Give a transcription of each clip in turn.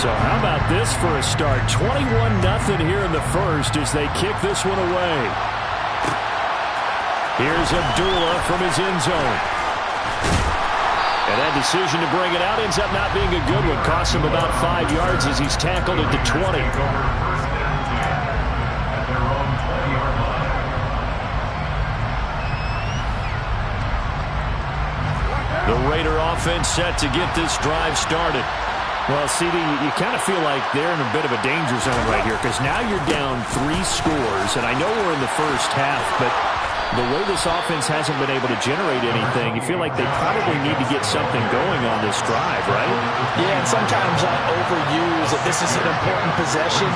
So how about this for a start? 21-0 here in the first as they kick this one away. Here's Abdullah from his end zone. And that decision to bring it out ends up not being a good one. Costs him about 5 yards as he's tackled at the 20. The Raider offense set to get this drive started. Well, CD, you kind of feel like they're in a bit of a danger zone right here because now you're down 3 scores, and I know we're in the first half, but the way this offense hasn't been able to generate anything, you feel like they probably need to get something going on this drive, right? Yeah, and sometimes I overuse that this is an important possession,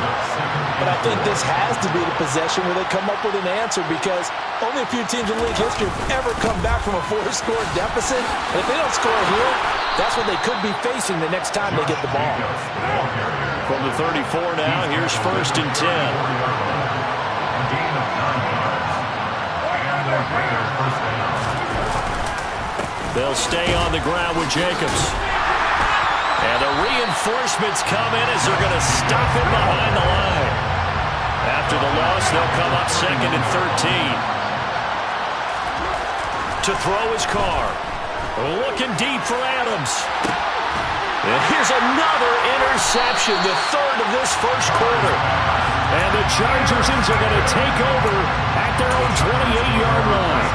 but I think this has to be the possession where they come up with an answer because only a few teams in league history have ever come back from a 4-score deficit. And if they don't score here, that's what they could be facing the next time they get the ball. From the 34 now, here's 1st and 10. They'll stay on the ground with Jacobs. And the reinforcements come in as they're going to stop him behind the line. After the loss, they'll come up 2nd and 13. To throw his car. Looking deep for Adams. And here's another interception, the 3rd of this first quarter. And the Chargers are going to take over at their own 28-yard line.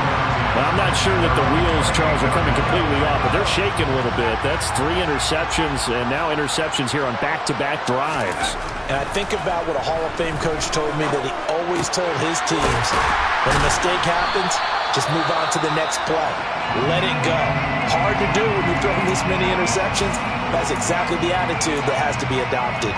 Well, I'm not sure that the wheels, Charles, are coming completely off, but they're shaking a little bit. That's 3 interceptions, and now interceptions here on back-to-back drives. And I think about what a Hall of Fame coach told me that he always told his teams, when a mistake happens, just move on to the next play. Let it go. Hard to do when you're throwing this many interceptions. That's exactly the attitude that has to be adopted.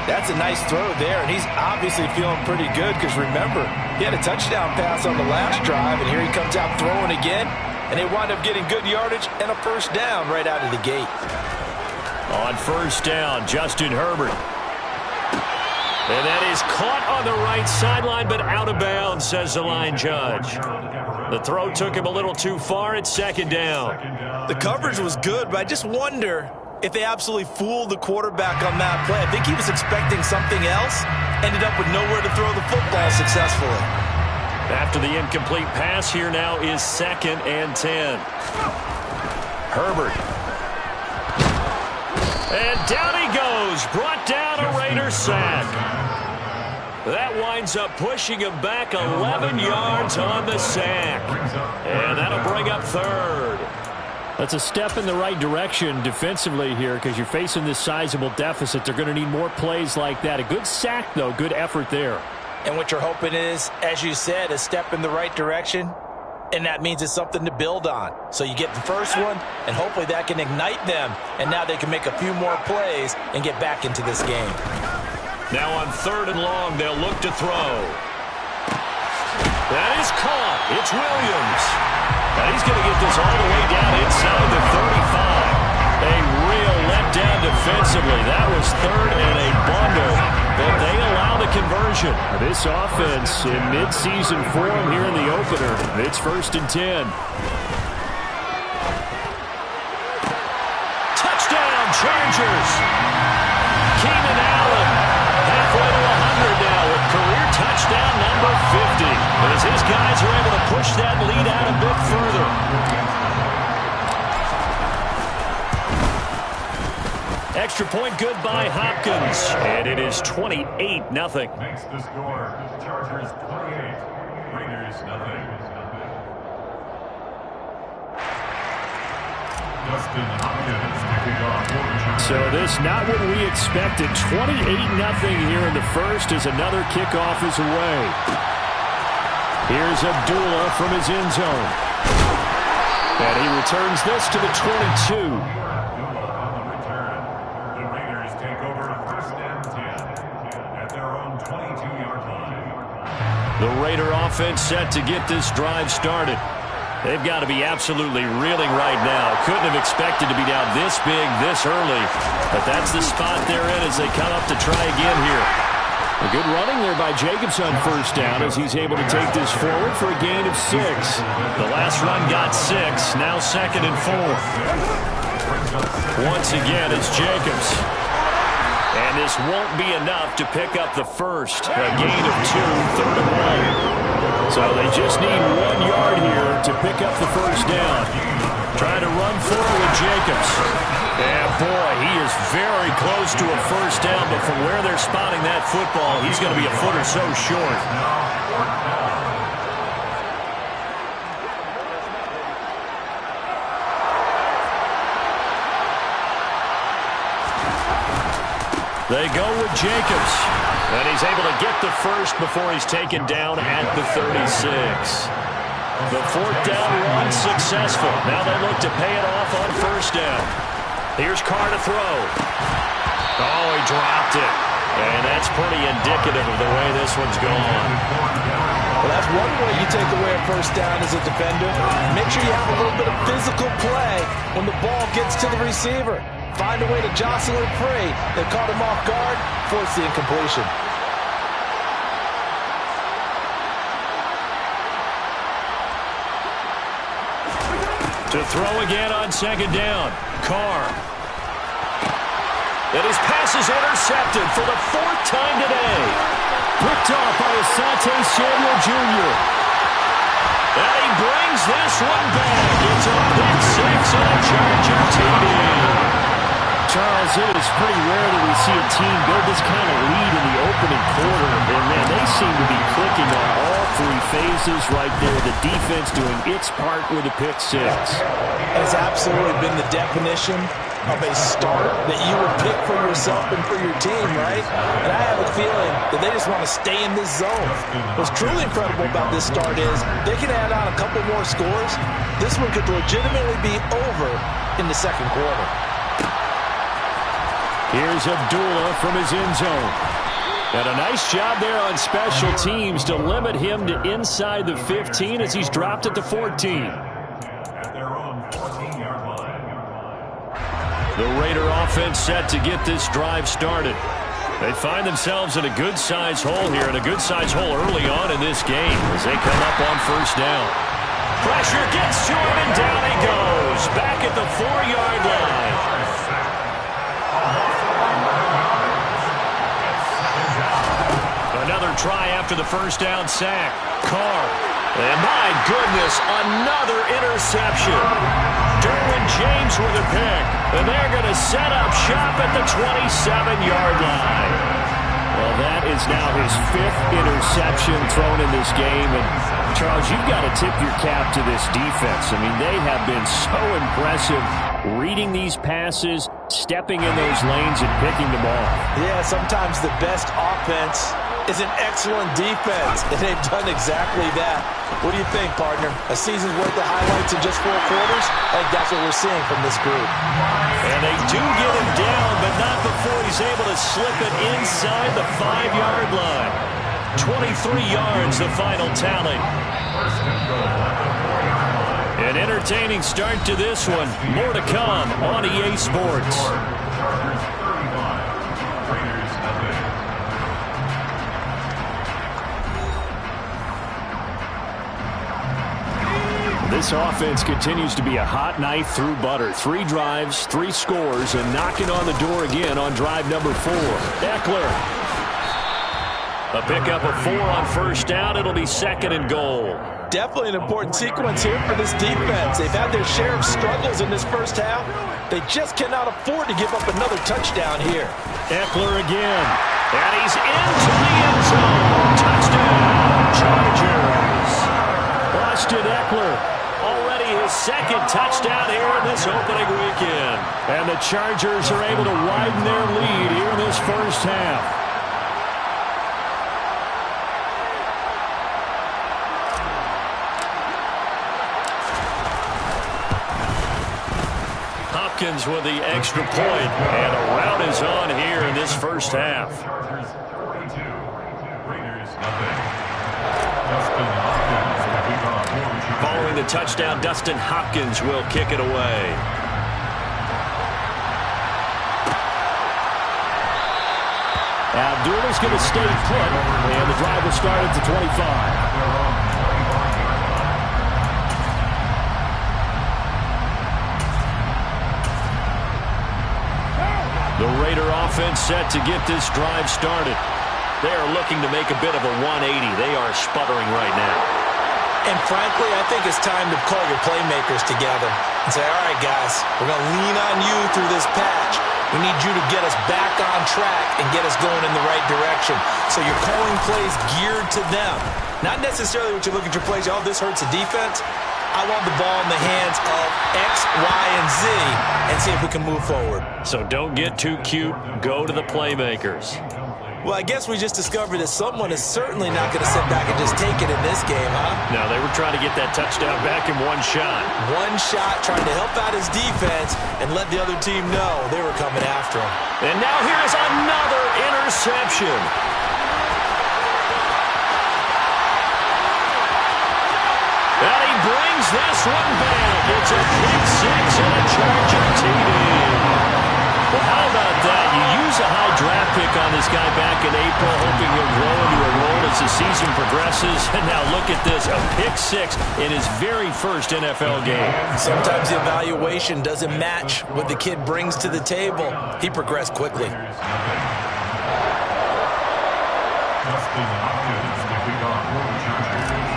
That's a nice throw there, and he's obviously feeling pretty good because, remember, he had a touchdown pass on the last drive, and here he comes out throwing again, and they wind up getting good yardage and a first down right out of the gate. On first down, Justin Herbert. And that is caught on the right sideline, but out of bounds, says the line judge. The throw took him a little too far at 2nd down. The coverage was good, but I just wonder if they absolutely fooled the quarterback on that play. I think he was expecting something else, ended up with nowhere to throw the football successfully. After the incomplete pass, here now is 2nd and 10. Herbert. And down he goes. Brought down a Raider sack. That winds up pushing him back 11 yards on the sack. And that'll bring up 3rd. That's a step in the right direction defensively here because you're facing this sizable deficit. They're going to need more plays like that. A good sack, though. Good effort there. And what you're hoping is, as you said, a step in the right direction, and that means it's something to build on. So you get the first one, and hopefully that can ignite them, and now they can make a few more plays and get back into this game. Now on 3rd and long, they'll look to throw. That is caught. It's Williams. And he's going to get this all the way down inside the 35. A real letdown defensively. That was 3rd and a bundle, but they allow the conversion. This offense in midseason form here in the opener. It's 1st and 10. Touchdown, Chargers. Keenan Allen, halfway to 100 now with career touchdown number 50. As his guys are able to push that lead out a bit further. Extra point good by Hopkins. And it is 28-0. Makes the score. Chargers 28. Raiders 0. Justin Hopkins to kick off for the Chargers. So this not what we expected. 28-0 here in the first as another kickoff is away. Here's Abdullah from his end zone. And he returns this to the 22. The Raiders take over 1st and 10 at their own 22-yard line. The Raider offense set to get this drive started. They've got to be absolutely reeling right now. Couldn't have expected to be down this big this early. But that's the spot they're in as they come up to try again here. A good running there by Jacobs on first down as he's able to take this forward for a gain of 6. The last run got 6, now 2nd and 4. Once again, it's Jacobs. And this won't be enough to pick up the first. A gain of 2, 3rd and 1. So they just need 1 yard here to pick up the first down. Trying to run forward with Jacobs. And boy, he is very close to a first down, but from where they're spotting that football, he's going to be a foot or so short. They go with Jacobs, and he's able to get the first before he's taken down at the 36. The 4th down run successful. Now they look to pay it off on first down. Here's Carr to throw. Oh, he dropped it. And that's pretty indicative of the way this one's gone. Well, that's one way you take away a first down as a defender. Make sure you have a little bit of physical play when the ball gets to the receiver. Find a way to jostle it free. They caught him off guard, forced the incompletion. To throw again on 2nd down. Carr. And his pass is intercepted for the 4th time today. Picked off by Asante Samuel Jr. And he brings this one back. It's a pick 6 on a Charger TD. Charles, it is pretty rare that we see a team build this kind of lead in the opening quarter. And, man, they seem to be clicking on all 3 phases right there. The defense doing its part with a pick 6. It's absolutely been the definition of a start that you would pick for yourself and for your team, right? And I have a feeling that they just want to stay in this zone. What's truly incredible about this start is they can add on a couple more scores. This one could legitimately be over in the 2nd quarter. Here's Abdullah from his end zone. And a nice job there on special teams to limit him to inside the 15 as he's dropped it to 14. At their own 14-yard line. The Raider offense set to get this drive started. They find themselves in a good-sized hole here, and a good-sized hole early on in this game as they come up on first down. Pressure gets to him, and down he goes. Back at the 4-yard line. Another try after the first down sack. Carr. And my goodness, another interception. Derwin James with a pick. And they're going to set up shop at the 27-yard line. Well, that is now his 5th interception thrown in this game. And, Charles, you've got to tip your cap to this defense. I mean, they have been so impressive reading these passes, stepping in those lanes, and picking them off. Yeah, sometimes the best offense is an excellent defense, and they've done exactly that. What do you think, partner? A season's worth of highlights in just 4 quarters? I think that's what we're seeing from this group. And they do get him down, but not before he's able to slip it inside the 5-yard line. 23 yards, the final tally. An entertaining start to this one. More to come on EA Sports. This offense continues to be a hot knife through butter. 3 drives, 3 scores, and knocking on the door again on drive number 4. Ekeler. A pickup of 4 on first down. It'll be 2nd and goal. Definitely an important sequence here for this defense. They've had their share of struggles in this first half. They just cannot afford to give up another touchdown here. Ekeler again. And he's into the end zone. Touchdown, Chargers. Austin Ekeler. Already his 2nd touchdown here in this opening weekend. And the Chargers are able to widen their lead here in this first half. Hopkins with the extra point, and a rout is on here in this first half. Chargers 42, Raiders nothing. Dustin Hopkins will kick off for the Chargers. Following the touchdown, Dustin Hopkins will kick it away. Abdullah's going to stay put, and the drive will start at the 25. The Raider offense set to get this drive started. They are looking to make a bit of a 180. They are sputtering right now. And frankly, I think it's time to call your playmakers together and say, all right, guys, we're going to lean on you through this patch. We need you to get us back on track and get us going in the right direction. So you're calling plays geared to them. Not necessarily what you're looking to plays, oh, this hurts the defense. I want the ball in the hands of X, Y, and Z and see if we can move forward. So don't get too cute. Go to the playmakers. Well, I guess we just discovered that someone is certainly not going to sit back and just take it in this game, huh? No, they were trying to get that touchdown back in one shot. One shot, trying to help out his defense and let the other team know they were coming after him. And now here's another interception. And he brings this one back. It's a pick six and a Charger TD. Well, how about that? You use a high draft pick on this guy back in April, hoping he'll grow into a role as the season progresses. And now look at this, a pick six in his very first NFL game. Sometimes the evaluation doesn't match what the kid brings to the table. He progressed quickly. Justin Hopkins to kick off for the Chargers.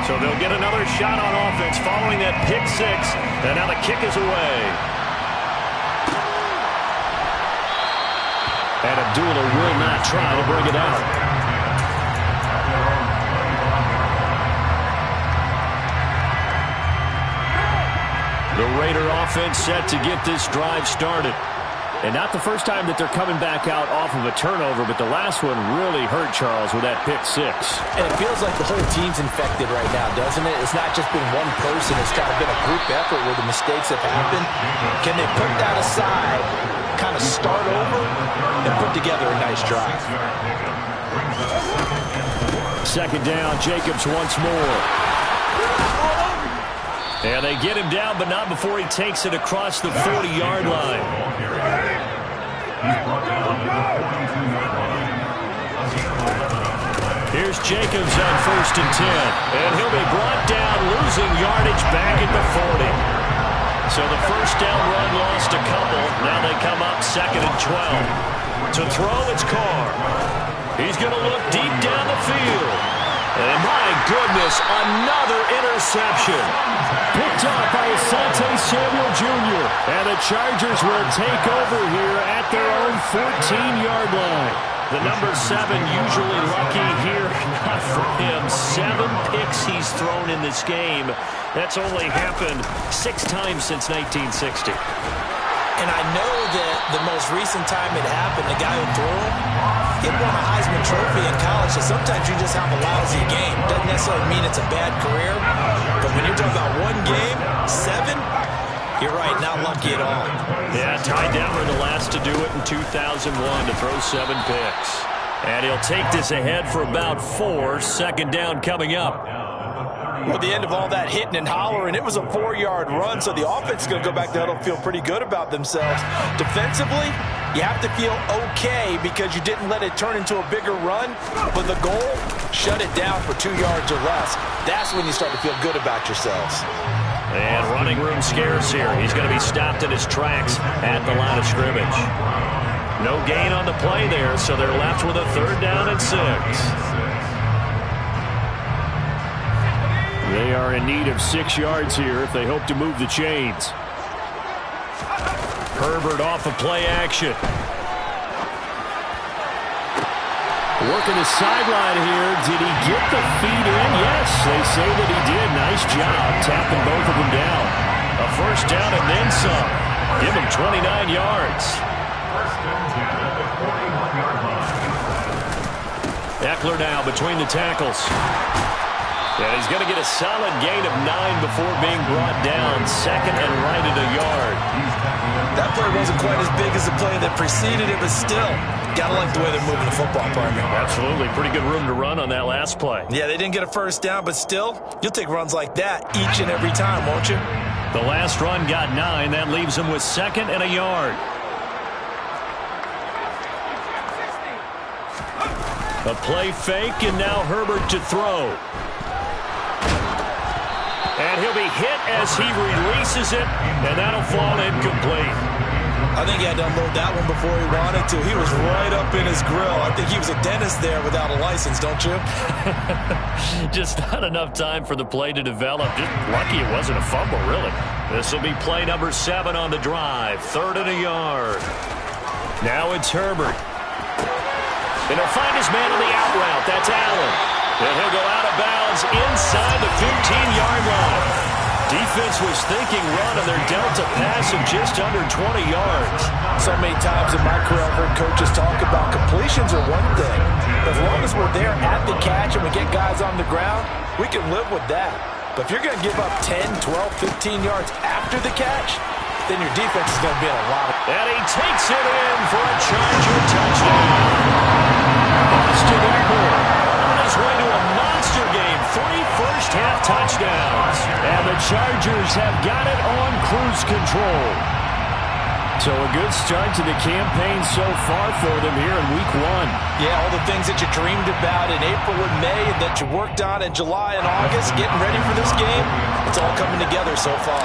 So they'll get another shot on offense following that pick six. And now the kick is away. And Abdullah will not try to bring it out. The Raider offense set to get this drive started. And not the first time that they're coming back out off of a turnover, but the last one really hurt Charles with that pick six. And it feels like the whole team's infected right now, doesn't it? It's not just been one person. It's kind of been a group effort where the mistakes have happened. Can they put that aside, kind of start over, and put together a nice drive? Second down, Jacobs once more. And they get him down, but not before he takes it across the 40-yard line. Here's Jacobs on 1st and 10. And he'll be brought down, losing yardage back at the 40. So the first down run lost a couple. Now they come up 2nd and 12. To throw, it's Carr. He's going to look deep down the field. And my goodness, another interception. Picked off by Asante Samuel Jr. And the Chargers will take over here at their own 14-yard line. The number 7 usually lucky here. Not for him. 7 picks he's thrown in this game. That's only happened 6 times since 1960. And I know that the most recent time it happened, the guy who threw him, he won a Heisman Trophy in college, so sometimes you just have a lousy game. Doesn't necessarily mean it's a bad career, but when you're talking about one game, 7, you're right, not lucky at all. Yeah, Ty Detmer the last to do it in 2001 to throw 7 picks. And he'll take this ahead for about 4. Second down coming up. With the end of all that hitting and hollering, it was a 4-yard run, so the offense is going to go back there and feel pretty good about themselves. Defensively, you have to feel okay because you didn't let it turn into a bigger run, but the goal, shut it down for 2 yards or less. That's when you start to feel good about yourselves. And running room scarce here. He's going to be stopped in his tracks at the line of scrimmage. No gain on the play there, so they're left with a 3rd down and 6. They are in need of 6 yards here if they hope to move the chains. Herbert off of play action. Working the sideline here. Did he get the feet in? Yes, they say that he did. Nice job tapping both of them down. A 1st down and then some. Give him 29 yards. Eckler now between the tackles. And he's going to get a solid gain of 9 before being brought down. 2nd and right at a yard. That play wasn't quite as big as the play that preceded it, but still, gotta like the way they're moving the football, partner. Absolutely. Pretty good room to run on that last play. Yeah, they didn't get a 1st down, but still, you'll take runs like that each and every time, won't you? The last run got 9. That leaves him with 2nd and a yard. A play fake, and now Herbert to throw. And he'll be hit as he releases it, and that'll fall incomplete. I think he had to unload that one before he wanted to. He was right up in his grill. I think he was a dentist there without a license, don't you? Just not enough time for the play to develop. Just lucky it wasn't a fumble, really. This will be play number 7 on the drive. 3rd and a yard. Now it's Herbert. And he'll find his man on the out route. That's Allen. And he'll go out of bounds inside the 15-yard line. Defense was thinking run, and they're dealt a pass of just under 20 yards. So many times in my career I've heard coaches talk about completions are one thing. As long as we're there at the catch and we get guys on the ground, we can live with that. But if you're going to give up 10, 12, 15 yards after the catch, then your defense is going to be in a lot of... And he takes it in for a Charger touchdown. Austin Eckler on his way to a monster game. 3 first-half touchdowns. And the Chargers have got it on cruise control. So a good start to the campaign so far for them here in Week 1. Yeah, all the things that you dreamed about in April and May and that you worked on in July and August, getting ready for this game, it's all coming together so far.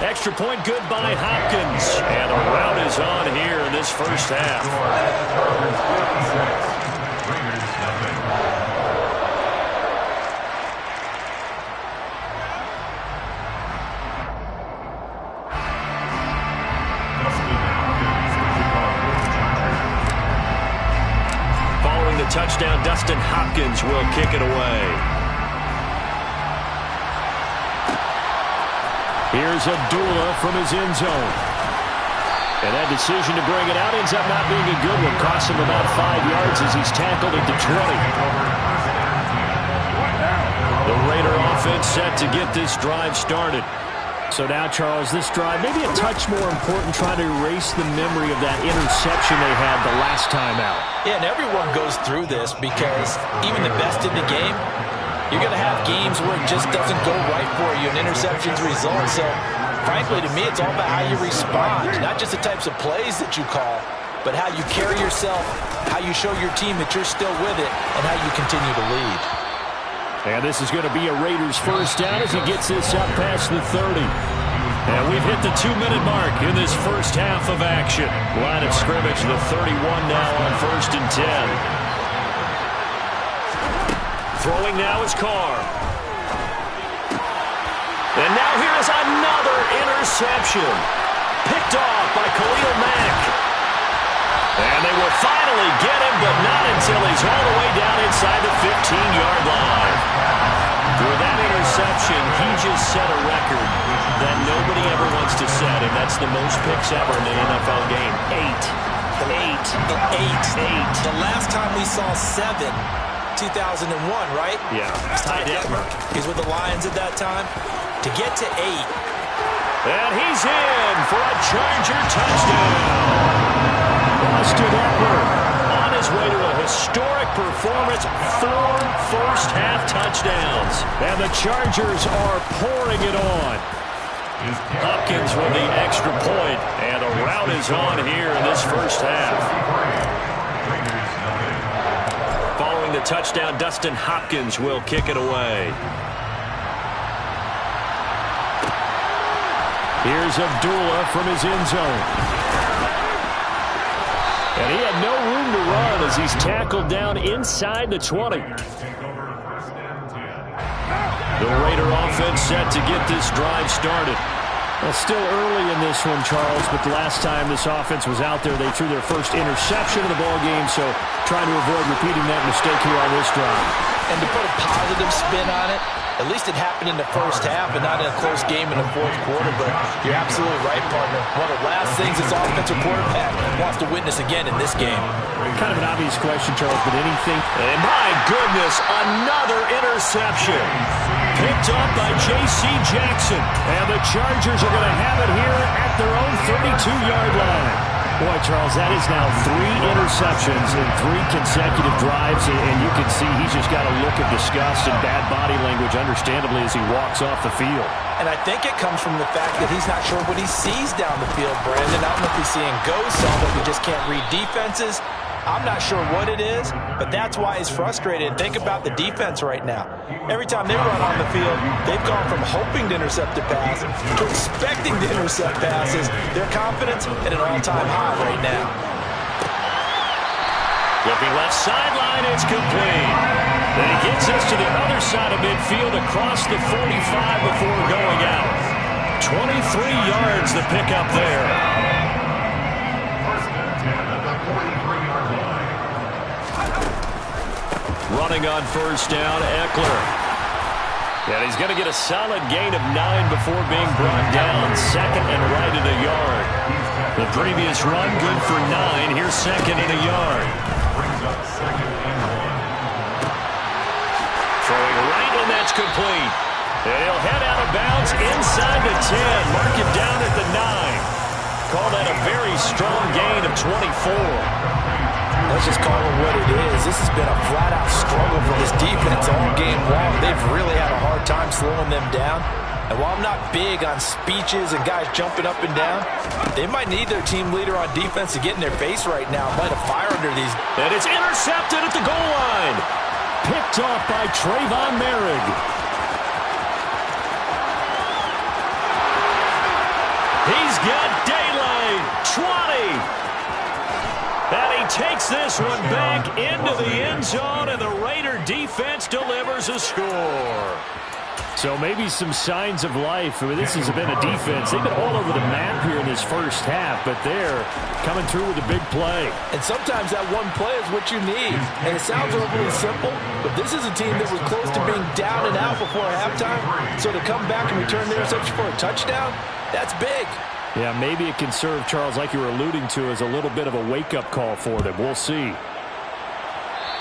Extra point good by Hopkins. And the route is on here in this first half. Following the touchdown, Dustin Hopkins will kick it away. Here's Abdullah from his end zone. And that decision to bring it out ends up not being a good one. Costs him about 5 yards as he's tackled at the 20. The Raider offense set to get this drive started. So now, Charles, this drive maybe a touch more important, trying to erase the memory of that interception they had the last time out. Yeah, and everyone goes through this because even the best in the game, you're going to have games where it just doesn't go right for you, and interceptions result. So, frankly, to me, it's all about how you respond, not just the types of plays that you call, but how you carry yourself, how you show your team that you're still with it, and how you continue to lead. And this is going to be a Raiders first down as he gets this up past the 30. And we've hit the 2-minute mark in this first half of action. Line of scrimmage, the 31 now on 1st and 10. Throwing now is Carr. And now here is another interception. Picked off by Khalil Mack. And they will finally get him, but not until he's all the way down inside the 15-yard line. Through that interception, he just set a record that nobody ever wants to set, and that's the most picks ever in an NFL game. 8. The last time we saw 7, 2001, right? Yeah. Ty Detmer. He's with the Lions at that time. To get to 8. And he's in for a Charger touchdown. Austin Eckler on his way to a historic performance. 4 first-half touchdowns. And the Chargers are pouring it on. Hopkins with the extra point. And the route is on here in this first half. Following the touchdown, Dustin Hopkins will kick it away. Here's Abdullah from his end zone. And he had no room to run as he's tackled down inside the 20. The Raider offense set to get this drive started. Well, still early in this one, Charles, but the last time this offense was out there, they threw their first interception of the ballgame, so trying to avoid repeating that mistake here on this drive. And to put a positive spin on it, at least it happened in the first half and not in a close game in the fourth quarter, but you're absolutely right, partner. One of the last things this offensive quarterback wants to witness again in this game. Kind of an obvious question, Charles, but anything... And my goodness, another interception. Picked up by J.C. Jackson. And the Chargers are going to have it here at their own 32-yard line. Boy, Charles, that is now 3 interceptions in 3 consecutive drives, and you can see he's just got a look of disgust and bad body language, understandably, as he walks off the field. And I think it comes from the fact that he's not sure what he sees down the field, Brandon. I don't know if he's seeing ghosts, although he just can't read defenses. I'm not sure what it is, but that's why he's frustrated. Think about the defense right now. Every time they run on the field, they've gone from hoping to intercept a pass to expecting to intercept passes. Their confidence at an all-time high right now. Looking left sideline, it's complete. Then he gets us to the other side of midfield across the 45 before going out. 23 yards the pickup there. First and 10 at the 43-yard line. Running on first down, Eckler. And he's going to get a solid gain of 9 before being brought down. Second and right at a yard. The previous run good for 9. Here's second and a yard. Brings up second and 1. Throwing right, and that's complete. And he'll head out of bounds inside the 10. Mark him down at the 9. Call that a very strong gain of 24. Let's just call it what it is. This has been a flat-out struggle for this defense all game long. They've really had a hard time slowing them down. And while I'm not big on speeches and guys jumping up and down, they might need their team leader on defense to get in their face right now and light a fire under these. And it's intercepted at the goal line. Picked off by Trayvon Merrick. He's got daylight. 20. And he takes this one back into the end zone, and the Raider defense delivers a score. So maybe some signs of life. I mean, this has been a defense. They've been all over the map here in this first half, but they're coming through with a big play. And sometimes that one play is what you need. And it sounds overly simple, but this is a team that was close to being down and out before halftime. So to come back and return the interception for a touchdown, that's big. Yeah, maybe it can serve, Charles, like you were alluding to, as a little bit of a wake-up call for them. We'll see.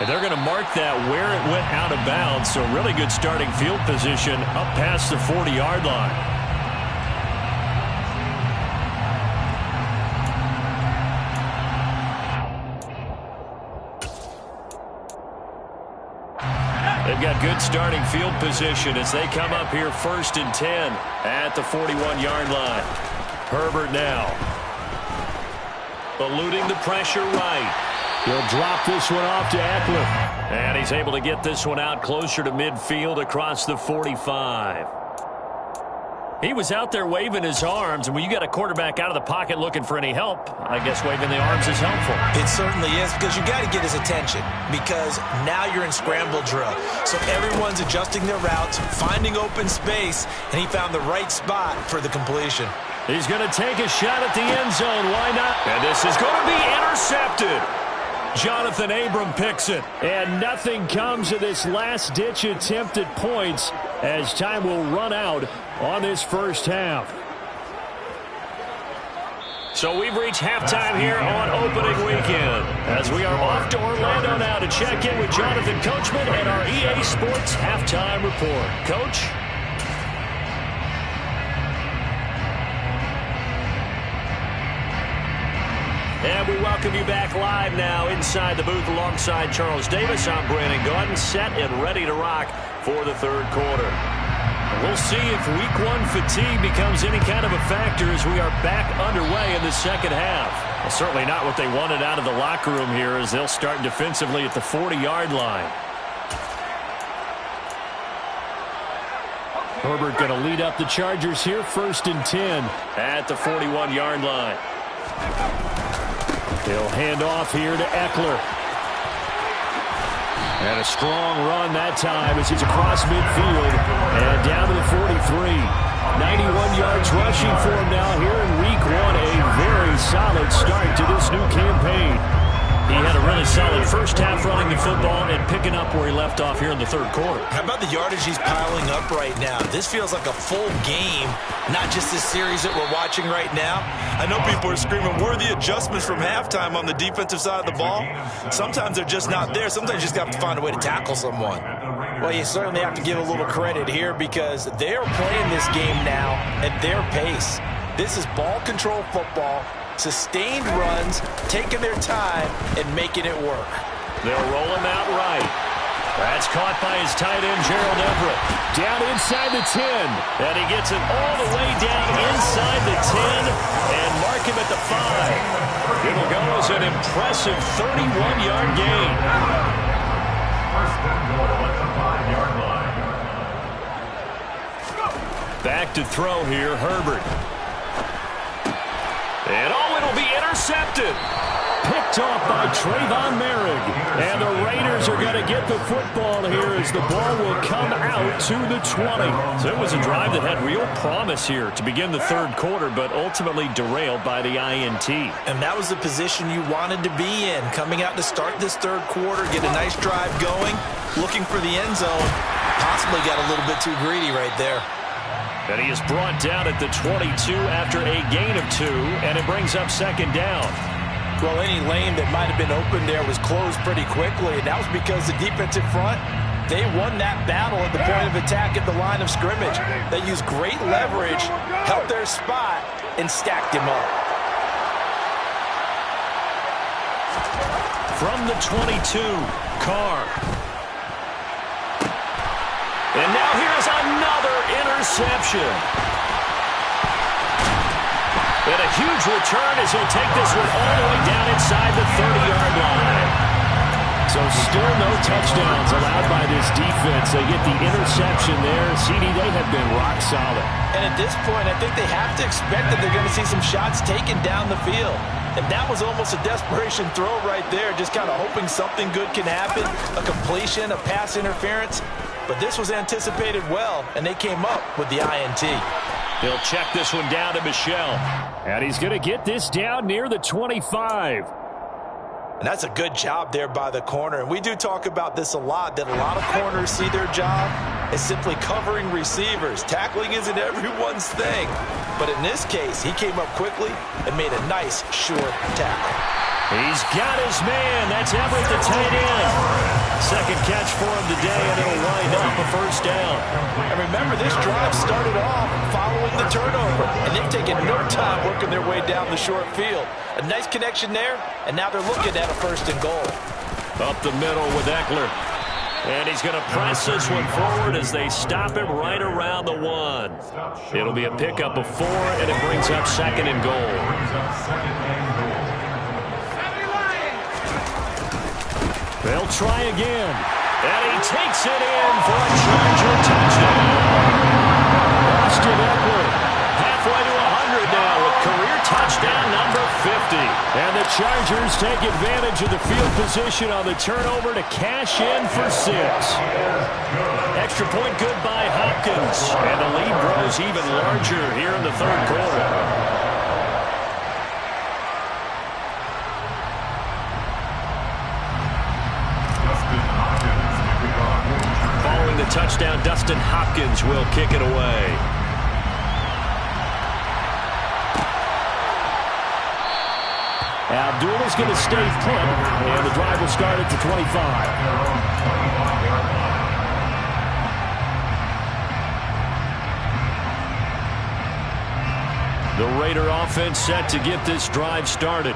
And they're going to mark that where it went out of bounds, so really good starting field position up past the 40-yard line. They've got good starting field position as they come up here first and 10 at the 41-yard line. Herbert now. Eluding the pressure right. He'll drop this one off to Eckler. And he's able to get this one out closer to midfield across the 45. He was out there waving his arms, and when you got a quarterback out of the pocket looking for any help, I guess waving the arms is helpful. It certainly is, because you got to get his attention, because now you're in scramble drill. So everyone's adjusting their routes, finding open space, and he found the right spot for the completion. He's going to take a shot at the end zone. Why not? And this is going to be intercepted. Jonathan Abram picks it. And nothing comes of this last-ditch attempt at points as time will run out on this first half. So we've reached halftime here on opening weekend as we are off to Orlando now to check in with Jonathan Coachman and our EA Sports Halftime Report. Coach? And we welcome you back live now inside the booth alongside Charles Davis. I'm Brandon Gaudin, set and ready to rock for the third quarter. And we'll see if week one fatigue becomes any kind of a factor as we are back underway in the second half. Well, certainly not what they wanted out of the locker room here as they'll start defensively at the 40-yard line. Herbert going to lead up the Chargers here, first and 10 at the 41-yard line. He'll hand off here to Eckler. And a strong run that time as he's across midfield and down to the 43. 91 yards rushing for him now here in week one. A very solid start to this new campaign. He had a really solid first half running the football and picking up where he left off here in the third quarter. How about the yardage he's piling up right now? This feels like a full game, not just this series that we're watching right now. I know people are screaming, where are the adjustments from halftime on the defensive side of the ball? Sometimes they're just not there. Sometimes you just have to find a way to tackle someone. Well, you certainly have to give a little credit here because they are playing this game now at their pace. This is ball control football. Sustained runs, taking their time, and making it work. They'll roll him out right. That's caught by his tight end, Gerald Everett. Down inside the 10. And he gets it all the way down inside the 10 and mark him at the 5. It'll go as an impressive 31-yard gain. First and goal at the 5-yard line. Back to throw here, Herbert. And it'll be intercepted. Picked off by Trayvon Merrick. And the Raiders are going to get the football here as the ball will come out to the 20. So it was a drive that had real promise here to begin the third quarter, but ultimately derailed by the INT. And that was the position you wanted to be in. Coming out to start this third quarter, get a nice drive going, looking for the end zone. Possibly got a little bit too greedy right there. And he is brought down at the 22 after a gain of 2, and it brings up second down. Well, any lane that might have been open there was closed pretty quickly, and that was because the defensive front, they won that battle at the point of attack at the line of scrimmage. They used great leverage, held their spot, and stacked him up. From the 22, Carr. And now here's another interception. And a huge return as he'll take this one all the way down inside the 30-yard line. So still no touchdowns allowed by this defense. They get the interception there. CD, they have been rock solid. And at this point, I think they have to expect that they're going to see some shots taken down the field. And that was almost a desperation throw right there, just kind of hoping something good can happen, a completion, a pass interference. But this was anticipated well, and they came up with the INT. He'll check this one down to Michel. And he's going to get this down near the 25. And that's a good job there by the corner. And we do talk about this a lot, that a lot of corners see their job as simply covering receivers. Tackling isn't everyone's thing. But in this case, he came up quickly and made a nice, short tackle. He's got his man. That's Everett, the tight end. Second catch for him today, and it'll wind up a first down. And remember, this drive started off following the turnover, and they've taken no time working their way down the short field. A nice connection there, and now they're looking at a first and goal. Up the middle with Eckler. And he's going to press this one forward as they stop him right around the 1. It'll be a pickup of 4, and it brings up second and goal. They'll try again. And he takes it in for a Charger touchdown. Austin Eckler. Halfway to 100 now with career touchdown number 50. And the Chargers take advantage of the field position on the turnover to cash in for 6. Extra point good by Hopkins. And the lead grows even larger here in the third quarter. The touchdown, Dustin Hopkins will kick it away. Abdullah's going to stay put, and the drive will start at the 25. The Raider offense set to get this drive started.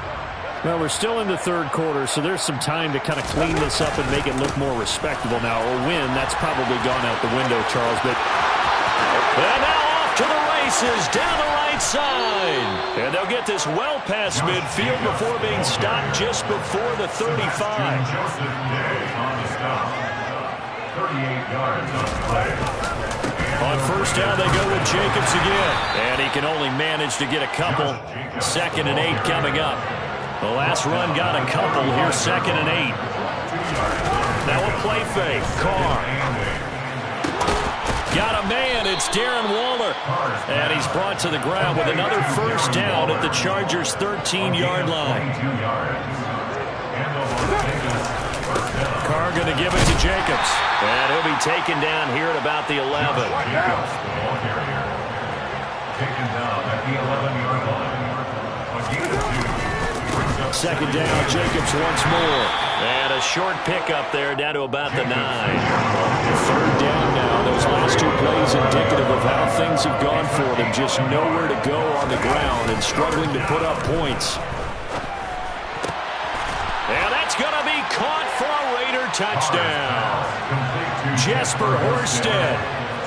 Well, we're still in the third quarter, so there's some time to kind of clean this up and make it look more respectable now. A win, that's probably gone out the window, Charles. But and now off to the races down the right side. And they'll get this well past midfield before being stopped just before the 35. Joseph Day on the stop. 38 yards on the play. On first down, they go with Jacobs again. And he can only manage to get a couple. 2nd and 8 coming up. The last run got a couple. Here, 2nd and 8. Now a play fake. Carr. Got a man. It's Darren Waller. And he's brought to the ground with another first down at the Chargers' 13-yard line. Carr going to give it to Jacobs. And he'll be taken down here at about the 11. Taken down at the 11-yard line. Second down, Jacobs once more. And a short pickup there down to about the 9. Third down now. Those last 2 plays indicative of how things have gone for them. Just nowhere to go on the ground and struggling to put up points. And that's going to be caught for a Raider touchdown. Jesper Horsted,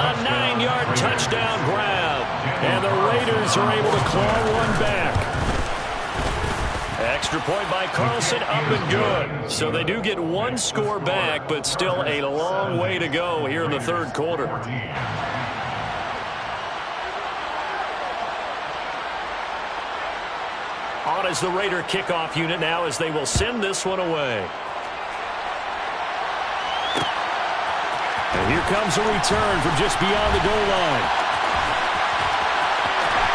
a 9-yard touchdown grab. And the Raiders are able to claw one back. Extra point by Carlson, up and good. So they do get one score back, but still a long way to go here in the third quarter. On is the Raider kickoff unit now as they will send this one away. And here comes a return from just beyond the goal line.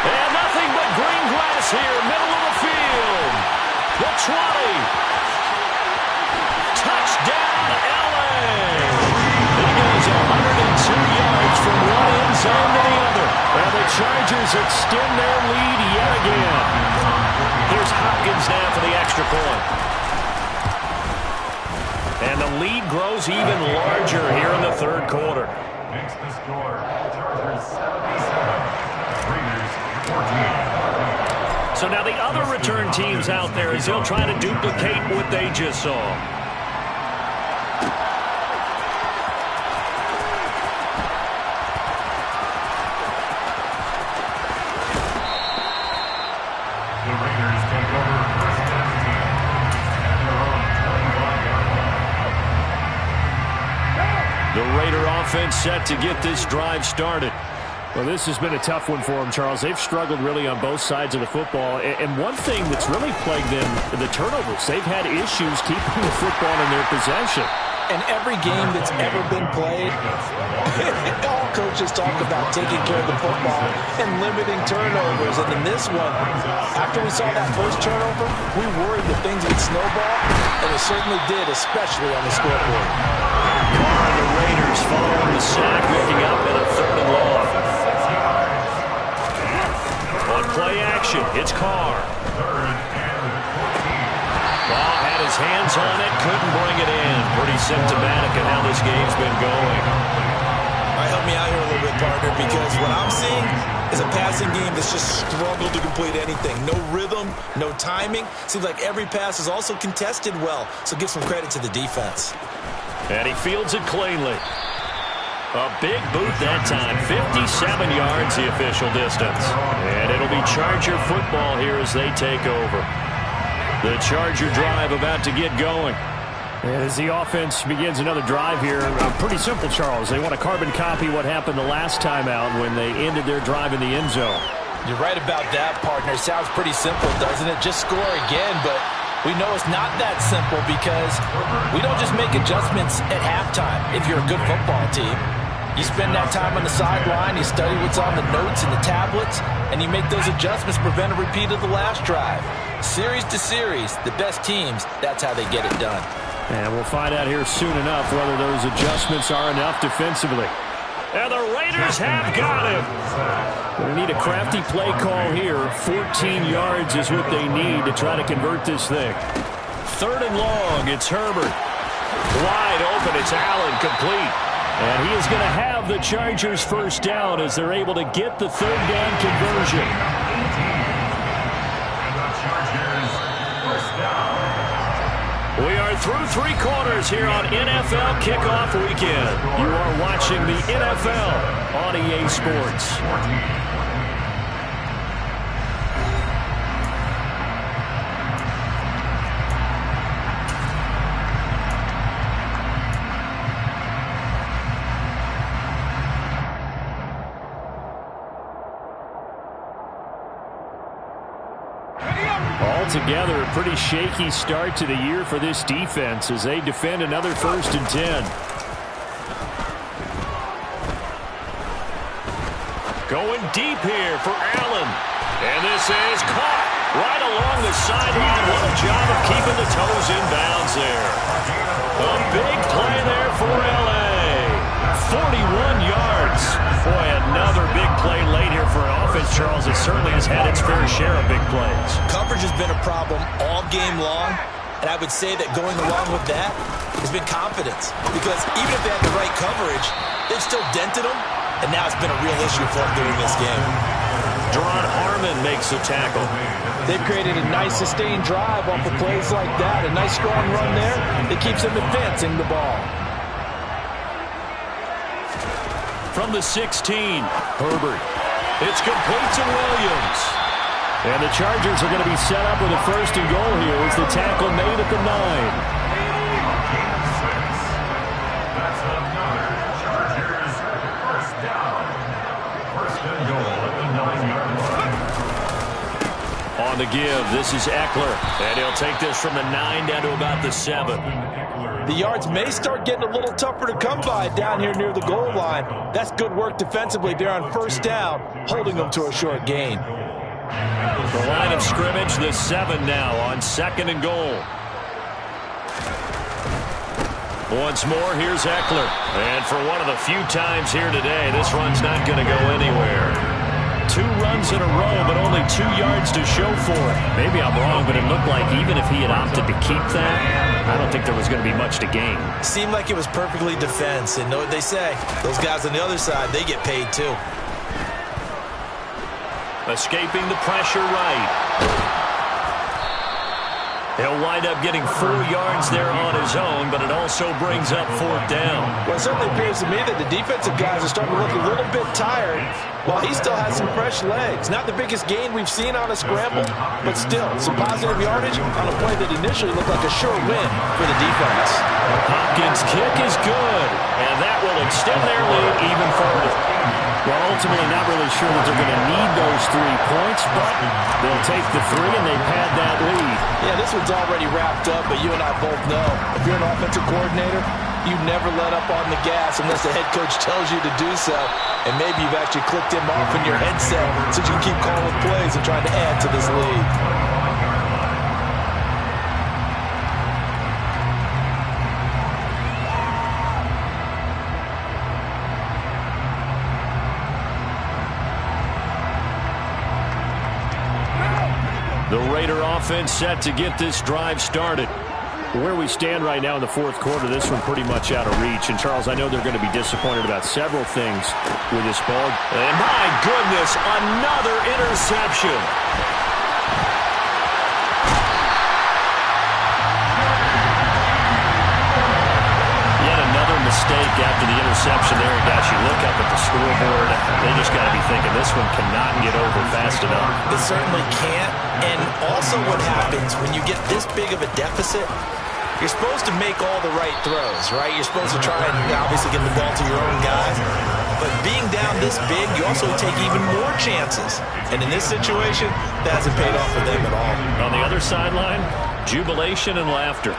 And nothing but green grass here, middle of the field. The 20. Touchdown, L.A. He goes 102 yards from one end zone to the other. And the Chargers extend their lead yet again. Here's Hopkins now for the extra point. And the lead grows even larger here in the third quarter. Makes the score. Chargers 77. Raiders 14. So now the other return teams out there as they'll try to duplicate what they just saw. The Raiders take over first and 10 at their own 21-yard line. The Raider offense set to get this drive started. Well, this has been a tough one for them, Charles. They've struggled really on both sides of the football. And one thing that's really plagued them, the turnovers. They've had issues keeping the football in their possession. In every game that's ever been played, all coaches talk about taking care of the football and limiting turnovers. And in this one, after we saw that first turnover, we worried that things would snowball, and it certainly did, especially on the scoreboard. Carr and the Raiders following the sack, picking up in a third and long. On play action, it's Carr. Ball had his hands on it, couldn't bring it in. Pretty symptomatic of how this game's been going. All right, help me out here a little bit, partner, because what I'm seeing is a passing game that's just struggled to complete anything. No rhythm, no timing. Seems like every pass is also contested well, so give some credit to the defense. And he fields it cleanly. A big boot that time. 57 yards the official distance. And it'll be Charger football here as they take over. The Charger drive about to get going. And as the offense begins another drive here, pretty simple, Charles. They want to carbon copy what happened the last time out when they ended their drive in the end zone. You're right about that, partner. Sounds pretty simple, doesn't it? Just score again, but we know it's not that simple because we don't just make adjustments at halftime if you're a good football team. You spend that time on the sideline, you study what's on the notes and the tablets, and you make those adjustments to prevent a repeat of the last drive. Series to series, the best teams, that's how they get it done. And we'll find out here soon enough whether those adjustments are enough defensively. And the Raiders have got him. Going to need a crafty play call here. 14 yards is what they need to try to convert this thing. Third and long, it's Herbert. Wide open, it's Allen, complete. And he is going to have the Chargers first down as they're able to get the third down conversion. We are through three quarters here on NFL Kickoff Weekend. You are watching the NFL on EA Sports. Altogether, a pretty shaky start to the year for this defense as they defend another 1st and 10. Going deep here for Allen. And this is caught right along the sideline. What a job of keeping the toes in bounds there. A big play there for L.A. 41 yards. Boy, another big play late here for an offense, Charles, that certainly has had its fair share of big plays. Coverage has been a problem all game long, and I would say that going along with that has been confidence. Because even if they had the right coverage, they've still dented them, and now it's been a real issue for them during this game. Deron Harmon makes the tackle. They've created a nice sustained drive off of plays like that. A nice strong run there that keeps them advancing the ball. From the 16, Herbert. It's complete to Williams. And the Chargers are going to be set up with a 1st and goal here as the tackle made at the 9. On the give, this is Eckler. And he'll take this from the 9 down to about the 7. The yards may start getting a little tougher to come by down here near the goal line. That's good work defensively there on 1st down, holding them to a short gain. The line of scrimmage, the 7 now on 2nd and goal. Once more, here's Eckler. And for one of the few times here today, this run's not going to go anywhere. 2 runs in a row, but only 2 yards to show for it. Maybe I'm wrong, but it looked like even if he had opted to keep that, I don't think there was going to be much to gain. Seemed like it was perfectly defense, and know what they say. Those guys on the other side, they get paid too. Escaping the pressure right. He'll wind up getting 4 yards there on his own, but it also brings up 4th down. Well, it certainly appears to me that the defensive guys are starting to look a little bit tired, while he still has some fresh legs. Not the biggest gain we've seen on a scramble, but still, some positive yardage on a play that initially looked like a sure win for the defense. Hopkins' kick is good, and that will extend their lead even further. Well, ultimately not really sure that they're going to need those 3 points, but they'll take the 3 and they pad that lead. Yeah, this one's already wrapped up, but you and I both know if you're an offensive coordinator, you never let up on the gas unless the head coach tells you to do so. And maybe you've actually clicked him off in your headset so you can keep calling plays and trying to add to this lead. The Raider offense set to get this drive started. Where we stand right now in the 4th quarter, this one pretty much out of reach. And, Charles, I know they're going to be disappointed about several things with this ball. And, my goodness, another interception. Yet another mistake after the interception there. And, gosh, you look up at the scoreboard, they just got to be thinking this one cannot get over fast enough. It certainly can't. And also what happens when you get this big of a deficit, you're supposed to make all the right throws, right? You're supposed to try and obviously get the ball to your own guys. But being down this big, you also take even more chances. And in this situation, that hasn't paid off for them at all. On the other sideline, jubilation and laughter.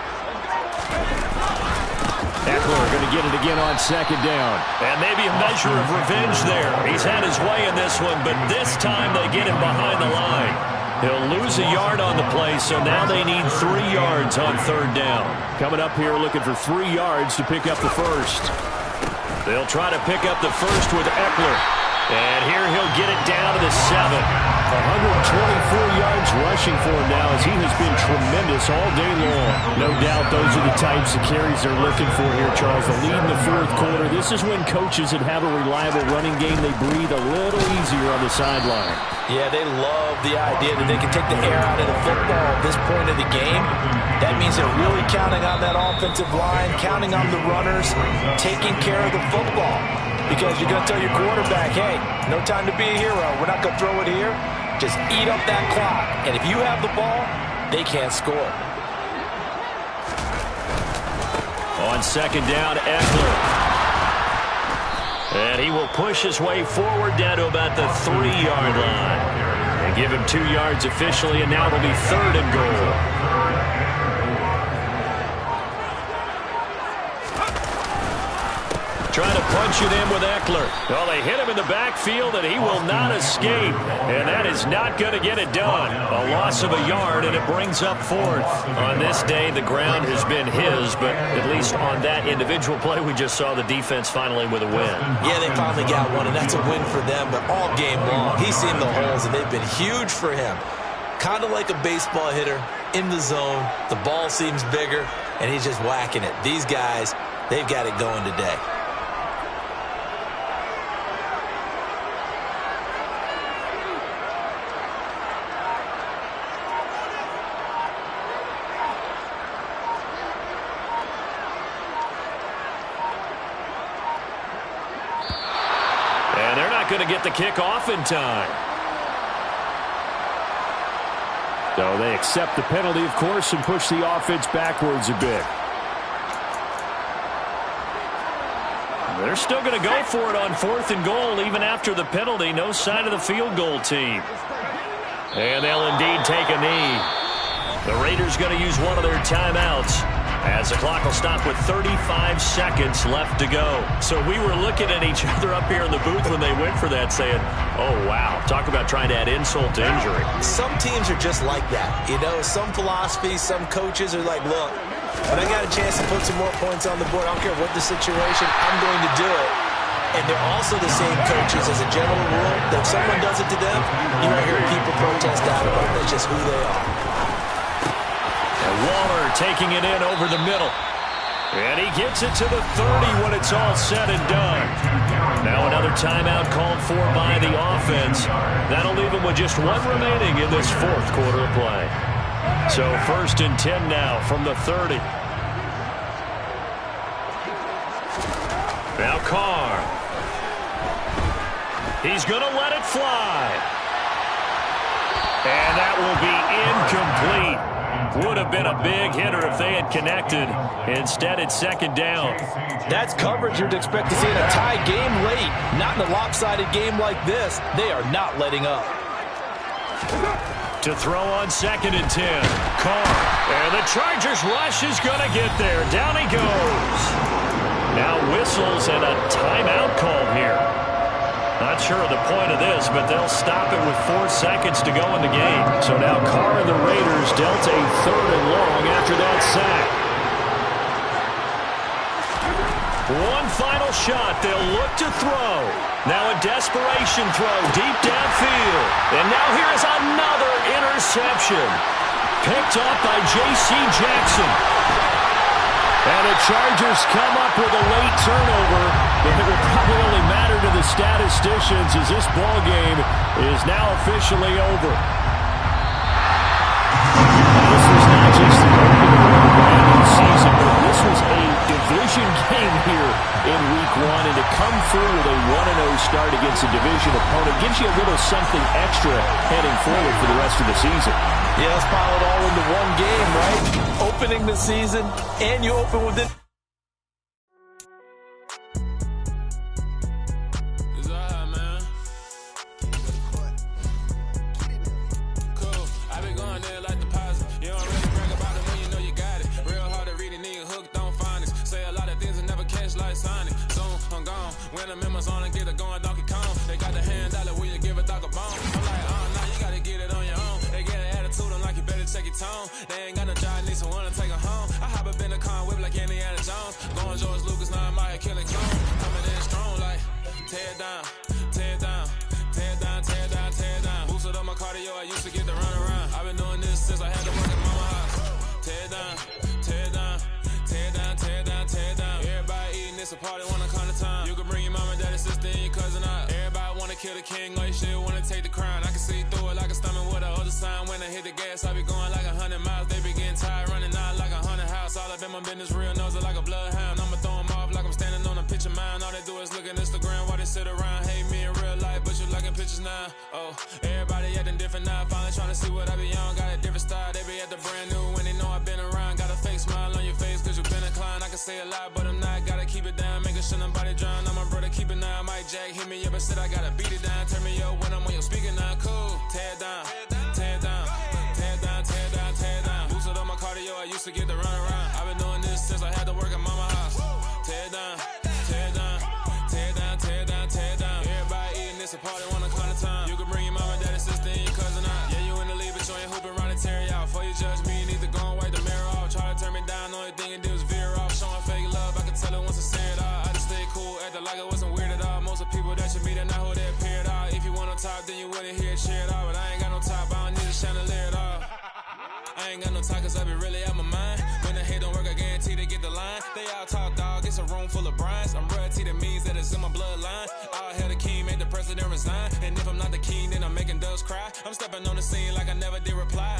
Eckler going to get it again on 2nd down. And maybe a measure of revenge there. He's had his way in this one, but this time they get him behind the line. He'll lose a yard on the play, so now they need 3 yards on 3rd down. Coming up here looking for 3 yards to pick up the 1st. They'll try to pick up the 1st with Eckler. And here he'll get it down to the 7. 124 yards rushing for him now as he has been tremendous all day long. No doubt those are the types of carries they're looking for here, Charles. The lead in the 4th quarter. This is when coaches that have a reliable running game, they breathe a little easier on the sideline. Yeah, they love the idea that they can take the air out of the football at this point of the game. That means they're really counting on that offensive line, counting on the runners, taking care of the football. Because you're going to tell your quarterback, hey, no time to be a hero. We're not going to throw it here. Just eat up that clock. And if you have the ball, they can't score. On 2nd down, Eckler. And he will push his way forward down to about the 3-yard line. And give him 2 yards officially, and now it'll be 3rd and goal. Trying to punch it in with Eckler. Well, they hit him in the backfield, and he will not escape. And that is not going to get it done. A loss of a yard, and it brings up 4th. On this day, the ground has been his, but at least on that individual play, we just saw the defense finally with a win. Yeah, they finally got one, and that's a win for them. But all game long, he's seen the holes, and they've been huge for him. Kind of like a baseball hitter in the zone. The ball seems bigger, and he's just whacking it. These guys, they've got it going today. going to get the kick off in time. So they accept the penalty, of course, and push the offense backwards a bit. They're still going to go for it on 4th and goal even after the penalty. No sign of the field goal team. And they'll indeed take a knee. The Raiders going to use one of their timeouts as the clock will stop with 35 seconds left to go. So we were looking at each other up here in the booth when they went for that saying, oh, wow, talk about trying to add insult to injury. Some teams are just like that. You know, some philosophies, some coaches are like, look, when I got a chance to put some more points on the board, I don't care what the situation, I'm going to do it. And they're also the same coaches as a general rule that if someone does it to them, you might hear people protest out about it. That's just who they are. And Waller taking it in over the middle. And he gets it to the 30 when it's all said and done. Now another timeout called for by the offense. That'll leave them with just one remaining in this 4th quarter of play. So 1st and 10 now from the 30. Now Carr. He's going to let it fly. And that will be incomplete. Would have been a big hitter if they had connected. Instead, it's 2nd down. That's coverage you'd expect to see in a tie game late. Not in a lopsided game like this. They are not letting up. To throw on 2nd and 10. Carr. And the Chargers rush is going to get there. Down he goes. Now whistles and a timeout called here. Not sure of the point of this, but they'll stop it with 4 seconds to go in the game. So now Carr and the Raiders dealt a 3rd and long after that sack. One final shot. They'll look to throw. Now a desperation throw deep downfield. And now here's another interception. Picked up by J.C. Jackson. And the Chargers come up with a late turnover, but it will probably only matter to the statisticians as this ball game is now officially over. This was not just the opener of the regular season, but this was a division game here in Week 1, and to come through with a 1-0 start against a division opponent gives you a little something extra heading forward for the rest of the season. Yeah, let's pile it all into one game, right? Opening the season, and you open with it. It's all right, man. Cool. I been going there like deposit. You don't really brag about it when you know you got it. Real hard to read a nigga hooked on phonics. Say a lot of things and never catch like Sonic. Soon, I'm gone. When the members on and get it going Donkey Kong. They got the hand dollar when you give a dog a bone. I'm like, nah, you gotta get it on your own. They get an attitude, I'm like, you better check your tone. They ain't got no job, need someone to take her home. I hop up in the car, whip like Indiana Jones. Going George Lucas, now I'm out here killing clones. Coming in strong like, tear it down, tear it down, tear it down, tear it down, tear it down. Boosted up my cardio, I used to get to run around. I've been doing this since I had to work at mama house. Tear it down, tear it down, tear it down, tear it down, tear it down. Everybody eating, it's a party, wanna come to time. You can bring your mama, daddy, sister, and your cousin out. Everybody wanna kill the king, or you shit wanna take the crown. I can see through it like a stomach with a other sign. When I hit the gas, I be going like 100 miles. They be getting tired, running out like 100 house. All up in my business, real nose like a bloodhound. I'ma throw them off like I'm standing on a picture mine. All they do is look at Instagram while they sit around. Hate me in real life, but you liking pictures now. Oh, everybody acting different now. Finally trying to see what I be on. Got a different style, they be at the brand new when they know I've been around. Got a fake smile on your face cause you been inclined. I can say a lot, but I'm not. Gotta keep it down, making sure nobody drown. I'm my brother, keep it now. Mike Jack hit me up and said I gotta beat it down. Turn me up when I'm on your speaker now. Cool, tear it down, tear it down, tear it down, tear it down, tear it down. Boosted up my cardio, I used to get to run around. I've been doing this since I had to work at mama house. Tear it down, tear it down, tear it down, tear it down, tear it down. Everybody eating, it's a party, wanna come to time. You can bring your mama, daddy, sister, and your cousin out. Yeah, you in the league, but you ain't hooping around and tear it out. Before you judge me, you need to go and wipe the mirror off. Try to turn me down, only thing you did was veer off. Showing fake love, I can tell it once I say it all. I just stay cool, acting like it wasn't weird at all. Most of the people that you meet are not who they appear at all. If you want on top, then you wouldn't hear it cheer at all. But I ain't got no top, I don't need a chandelier at all. I ain't got no talk cause I be really out my mind. When the hate don't work, I guarantee they get the line. They all talk dog, it's a room full of brinds. I'm royalty, that means that it's in my bloodline. All hell the king, made the president resign. And if I'm not the king, then I'm making doves cry. I'm stepping on the scene like I never did reply.